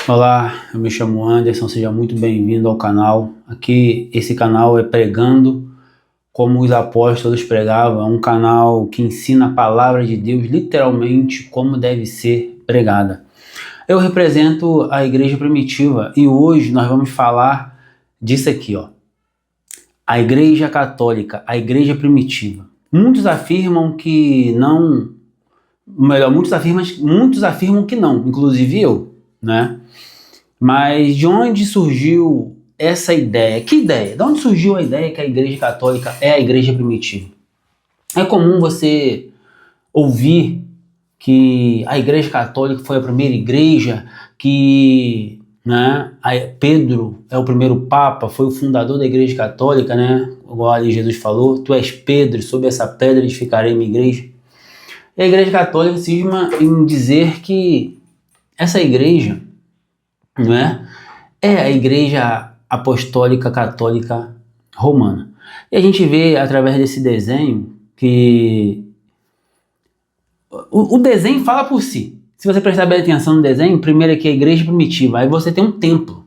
Olá, eu me chamo Anderson, seja muito bem-vindo ao canal. Aqui, esse canal é Pregando como os apóstolos pregavam, é um canal que ensina a palavra de Deus literalmente como deve ser pregada. Eu represento a igreja primitiva e hoje nós vamos falar disso aqui, ó. A igreja católica, a igreja primitiva. Muitos afirmam que não, muitos afirmam que não, inclusive eu, né? Mas de onde surgiu essa ideia? Que ideia? De onde surgiu a ideia que a Igreja Católica é a igreja primitiva? É comum você ouvir que a Igreja Católica foi a primeira igreja, que Pedro é o primeiro Papa, foi o fundador da Igreja Católica, né? Igual ali Jesus falou, tu és Pedro, sob essa pedra edificarei minha igreja. E a Igreja Católica cisma em dizer que essa igreja, não é? É a Igreja Apostólica Católica Romana. E a gente vê através desse desenho que o desenho fala por si. Se você prestar bem atenção no desenho, primeiro aqui é a igreja primitiva, aí você tem um templo.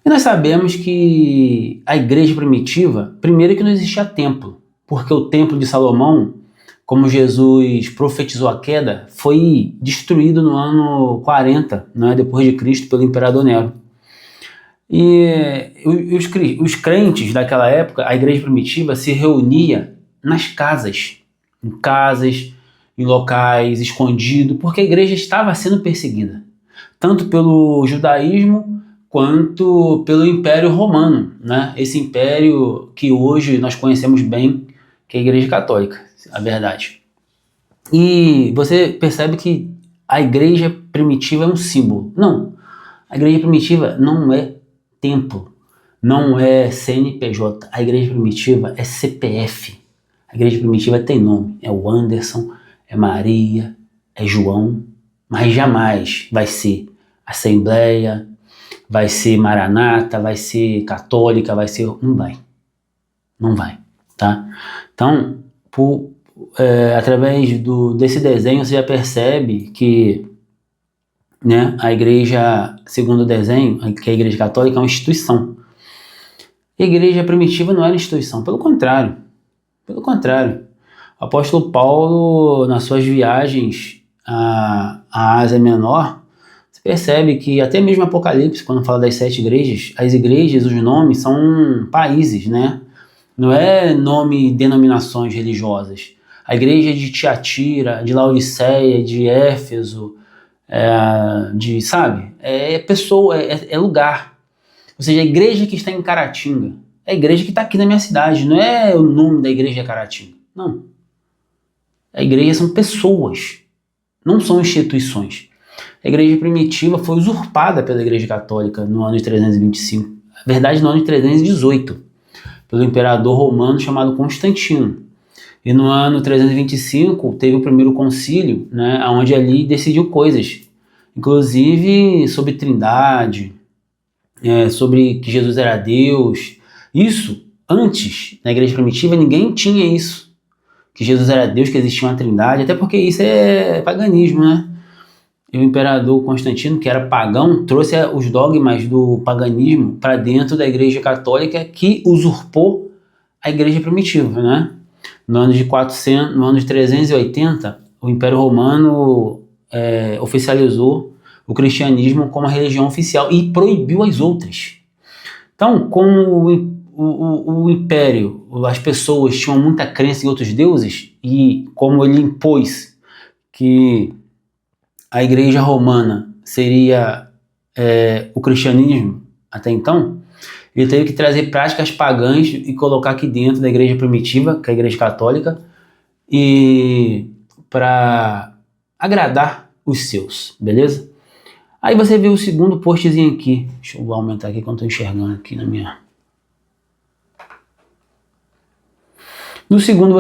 E nós sabemos que a igreja primitiva, primeiro que não existia templo, porque o templo de Salomão, como Jesus profetizou a queda, foi destruído no ano 40, depois de Cristo, pelo imperador Nero. E os crentes daquela época, a igreja primitiva se reunia nas casas, em locais escondidos, porque a igreja estava sendo perseguida, tanto pelo judaísmo quanto pelo Império Romano, né? Esse império que hoje nós conhecemos bem, que é a Igreja Católica, a verdade. E você percebe que a igreja primitiva é um símbolo. Não, a igreja primitiva não é templo, não é CNPJ, a igreja primitiva é CPF. A igreja primitiva tem nome, é o Anderson, é Maria, é João, mas jamais vai ser Assembleia, vai ser Maranata, vai ser Católica, vai ser... Não vai, tá? Então, através desse desenho você já percebe que, né, a igreja, segundo o desenho, que a igreja católica é uma instituição. A igreja primitiva não era instituição, pelo contrário. O apóstolo Paulo, nas suas viagens à Ásia Menor, você percebe que até mesmo Apocalipse, quando fala das 7 igrejas, as igrejas, os nomes são países, né? Não é nome de denominações religiosas. A igreja de Tiatira, de Laodiceia, de Éfeso, é pessoa, é lugar. Ou seja, a igreja que está em Caratinga é a igreja que está aqui na minha cidade, não é o nome da igreja Caratinga, não. A igreja são pessoas, não são instituições. A igreja primitiva foi usurpada pela igreja católica no ano de 325, na verdade no ano de 318, pelo imperador romano chamado Constantino. E no ano 325 teve o primeiro concílio, né, onde ali decidiu coisas, inclusive sobre trindade, sobre que Jesus era Deus. Isso, antes, na igreja primitiva, ninguém tinha isso, que Jesus era Deus, que existia uma trindade, até porque isso é paganismo, né? E o imperador Constantino, que era pagão, trouxe os dogmas do paganismo para dentro da igreja católica, que usurpou a igreja primitiva, né? No ano de 380, o Império Romano oficializou o cristianismo como a religião oficial e proibiu as outras. Então, como o império, as pessoas tinham muita crença em outros deuses, e como ele impôs que a igreja romana seria o cristianismo até então, ele teve que trazer práticas pagãs e colocar aqui dentro da igreja primitiva, que é a igreja católica, e para agradar os seus, beleza? Aí você vê o segundo postzinho aqui. Deixa eu aumentar aqui que eu estou enxergando aqui na minha... No segundo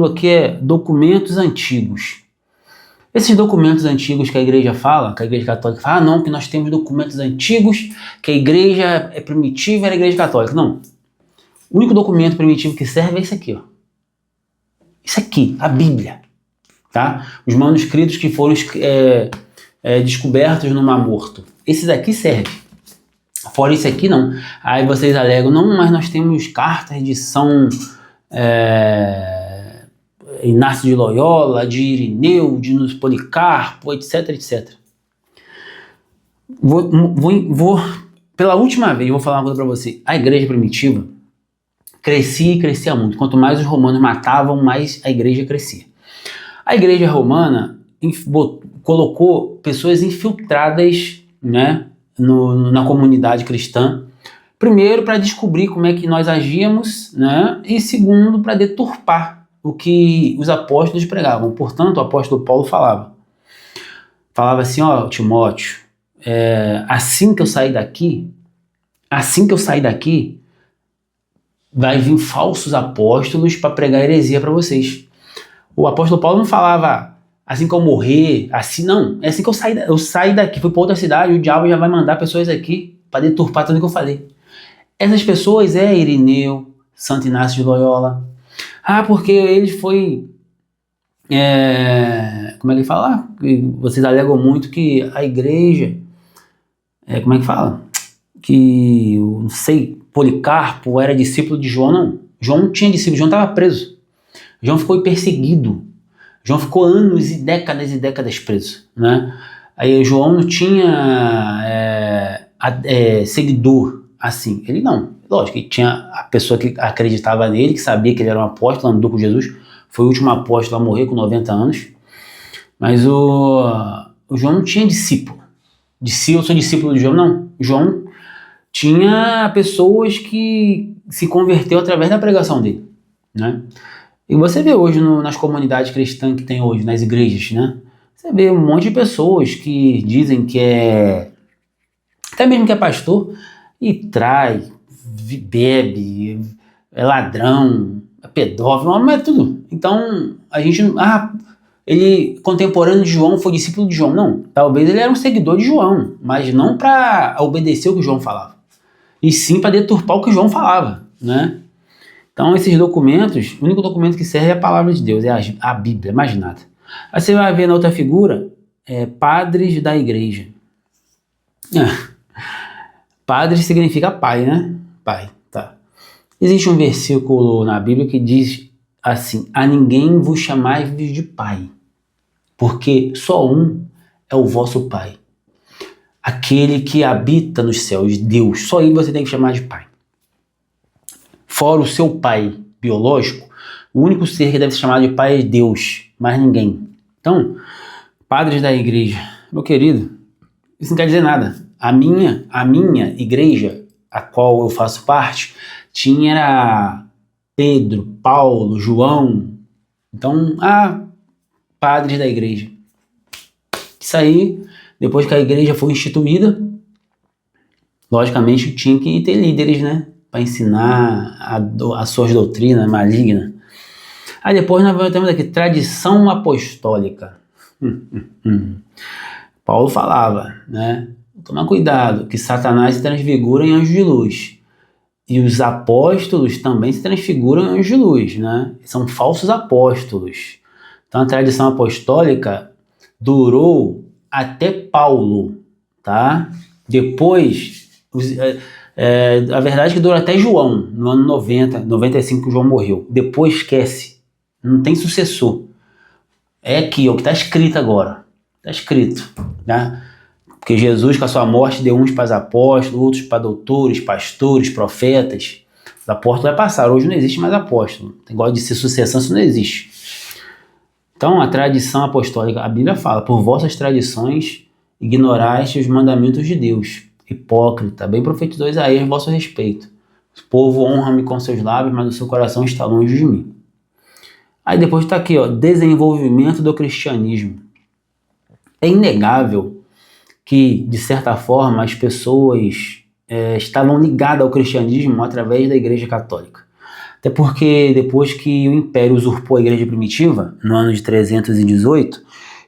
aqui é documentos antigos. Esses documentos antigos que a igreja fala, que a igreja católica fala, não, que nós temos documentos antigos, que a igreja é primitiva, era a igreja católica. Não. O único documento primitivo que serve é esse aqui, ó. Isso aqui, a Bíblia. Tá? Os manuscritos que foram descobertos no Mar Morto. Esses aqui servem. Fora isso aqui, não. Aí vocês alegam, não, mas nós temos cartas de São Inácio de Loyola, de Irineu, de Policarpo, etc, etc. Pela última vez, vou falar uma coisa para você. A igreja primitiva crescia e crescia muito. Quanto mais os romanos matavam, mais a igreja crescia. A igreja romana colocou pessoas infiltradas, né, na comunidade cristã. Primeiro, para descobrir como é que nós agíamos, né, e segundo, para deturpar o que os apóstolos pregavam. Portanto, o apóstolo Paulo falava assim, ó, Timóteo, assim que eu sair daqui, vai vir falsos apóstolos para pregar heresia para vocês. O apóstolo Paulo não falava assim que eu morrer, assim, não. É assim que eu sair daqui, fui para outra cidade, o diabo já vai mandar pessoas aqui para deturpar tudo que eu falei. Essas pessoas Irineu, Santo Inácio de Loyola. Porque ele foi... como é que fala? Vocês alegam muito que a igreja... como é que fala? Que, não sei, Policarpo era discípulo de João. Não, João não tinha discípulo, João estava preso. João ficou perseguido. João ficou anos e décadas preso, né? Aí João não tinha seguidor assim. Ele não. Lógico que tinha a pessoa que acreditava nele, que sabia que ele era um apóstolo, andou com Jesus. Foi o último apóstolo a morrer com 90 anos. Mas o João não tinha discípulo. Eu sou discípulo de João, não. João tinha pessoas que se converteu através da pregação dele, né? E você vê hoje nas comunidades cristãs que tem hoje, nas igrejas, né? Você vê um monte de pessoas que dizem que até mesmo que é pastor, e trai, bebe, é ladrão, é pedófilo, mas é tudo. Então, a gente... ele, contemporâneo de João, foi discípulo de João. Não, talvez ele era um seguidor de João, mas não para obedecer o que João falava, e sim para deturpar o que João falava, né? Então esses documentos, o único documento que serve é a palavra de Deus, é a Bíblia, mais nada. Aí você vai ver na outra figura, padres da igreja. Padre significa pai, né? Pai, tá. Existe um versículo na Bíblia que diz assim: a ninguém vos chamais de pai, porque só um é o vosso pai, aquele que habita nos céus, Deus. Só ele você tem que chamar de pai. Fora o seu pai biológico, o único ser que deve ser chamado de pai é Deus, mais ninguém. Então, padres da igreja, meu querido, isso não quer dizer nada. A minha igreja, a qual eu faço parte, tinha Pedro, Paulo, João. Então, padres da igreja. Isso aí, depois que a igreja foi instituída, logicamente tinha que ter líderes, né? Para ensinar as suas doutrinas malignas. Aí depois nós temos aqui tradição apostólica. Paulo falava, né? Toma cuidado, que Satanás se transfigura em anjo de luz. E os apóstolos também se transfiguram em anjo de luz, né? São falsos apóstolos. Então a tradição apostólica durou até Paulo, tá? Depois... a verdade é que durou até João, no ano 95 que João morreu. Depois esquece, não tem sucessor. É aqui, o que está escrito agora. Está escrito, né? Porque Jesus, com a sua morte, deu uns para os apóstolos, outros para doutores, pastores, profetas. Os apóstolos vai passar, hoje não existe mais apóstolo. Tem negócio de ser sucessão, isso não existe. Então, a tradição apostólica, a Bíblia fala: por vossas tradições ignoraste os mandamentos de Deus. Hipócrita, bem profetizou Isaías a vosso respeito. O povo honra-me com seus lábios, mas o seu coração está longe de mim. Aí depois está aqui, ó, desenvolvimento do cristianismo. É inegável que, de certa forma, as pessoas estavam ligadas ao cristianismo através da Igreja Católica. Até porque depois que o Império usurpou a Igreja Primitiva, no ano de 318,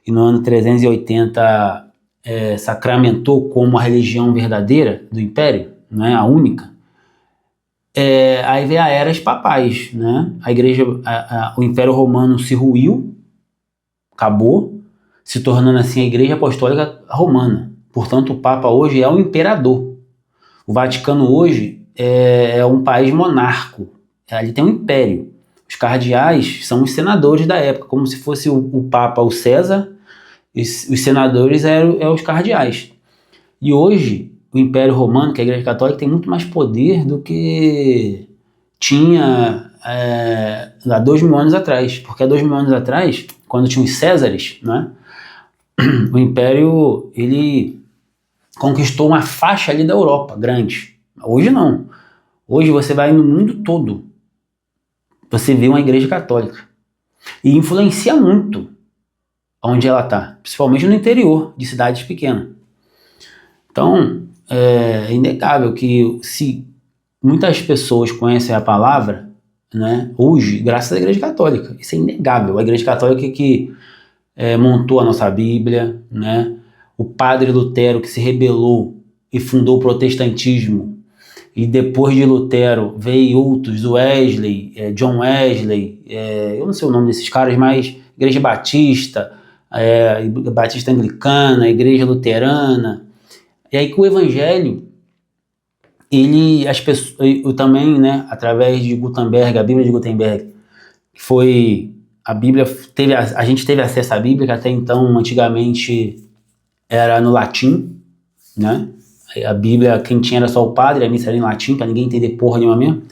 e no ano 380 sacramentou como a religião verdadeira do Império, né, a única, aí veio a era papais, né? A Igreja, o Império Romano se ruiu, acabou, se tornando assim a Igreja Apostólica Romana. Portanto, o Papa hoje é o imperador. O Vaticano hoje é um país monarco. Ali tem um império. Os cardeais são os senadores da época, como se fosse o Papa, o César, e os senadores eram os cardeais. E hoje, o Império Romano, que é a Igreja Católica, tem muito mais poder do que tinha há 2000 anos atrás. Porque há 2000 anos atrás, quando tinha os Césares, né, o Império ele conquistou uma faixa ali da Europa, grande. Hoje não. Hoje você vai no mundo todo, você vê uma Igreja Católica. E influencia muito onde ela está, principalmente no interior de cidades pequenas. Então, é inegável que se muitas pessoas conhecem a palavra, né, hoje, graças à Igreja Católica. Isso é inegável. A Igreja Católica que montou a nossa Bíblia, né, o padre Lutero que se rebelou e fundou o protestantismo, e depois de Lutero veio outros, Wesley, John Wesley, eu não sei o nome desses caras, mas Igreja Batista, Batista Anglicana, Igreja Luterana. E aí que o Evangelho, as pessoas, eu também, né, através de Gutenberg, a Bíblia de Gutenberg, que foi a Bíblia, a gente teve acesso à Bíblia, que até então, antigamente, era no latim, né? A Bíblia, quem tinha era só o padre, a missa era em latim, para ninguém entender porra nenhuma mesmo.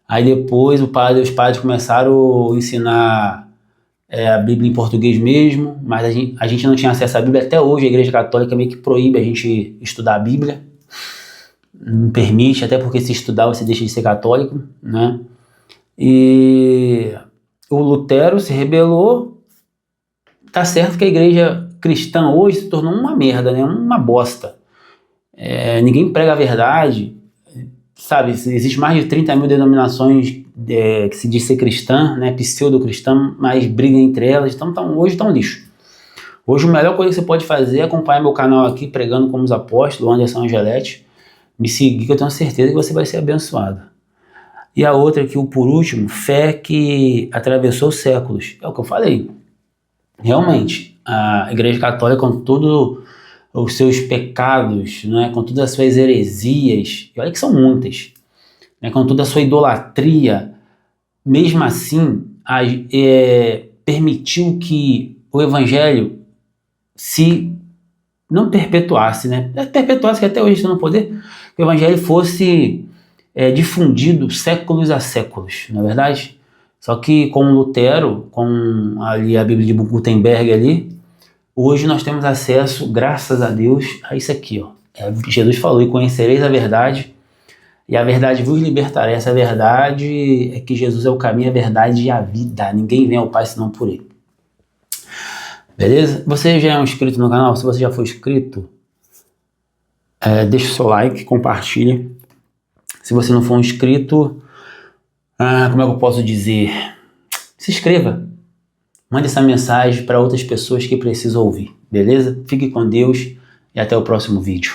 Aí depois os padres começaram a ensinar a Bíblia em português mesmo, mas a gente não tinha acesso à Bíblia. Até hoje a Igreja Católica meio que proíbe a gente estudar a Bíblia. Não permite, até porque se estudar você deixa de ser católico, né? E o Lutero se rebelou. Tá certo que a igreja cristã hoje se tornou uma merda, né? Uma bosta. Ninguém prega a verdade, sabe? Existe mais de 30 mil denominações que se diz ser cristã, né? Pseudo-cristã, mas brigam entre elas. Então hoje tá um lixo. Hoje a melhor coisa que você pode fazer é acompanhar meu canal aqui, Pregando como os Apóstolos, Anderson Angeletti. Me seguir, que eu tenho certeza que você vai ser abençoado. E a outra aqui, por último, fé que atravessou séculos. É o que eu falei. Realmente, a Igreja Católica, com todos os seus pecados, né, com todas as suas heresias, e olha que são muitas, né, com toda a sua idolatria, mesmo assim, permitiu que o Evangelho se não perpetuasse, né? Perpetuasse, que até hoje está no poder, que o Evangelho fosse difundido séculos a séculos, não é verdade? Só que com Lutero, com ali a Bíblia de Gutenberg ali, hoje nós temos acesso, graças a Deus, a isso aqui, ó. Jesus falou, e conhecereis a verdade, e a verdade vos libertará. Essa verdade é que Jesus é o caminho, a verdade e a vida. Ninguém vem ao Pai senão por ele. Beleza? Você já é um inscrito no canal? Se você já for inscrito, deixa o seu like, compartilha. Se você não for inscrito, como é que eu posso dizer? Se inscreva. Mande essa mensagem para outras pessoas que precisam ouvir. Beleza? Fique com Deus e até o próximo vídeo.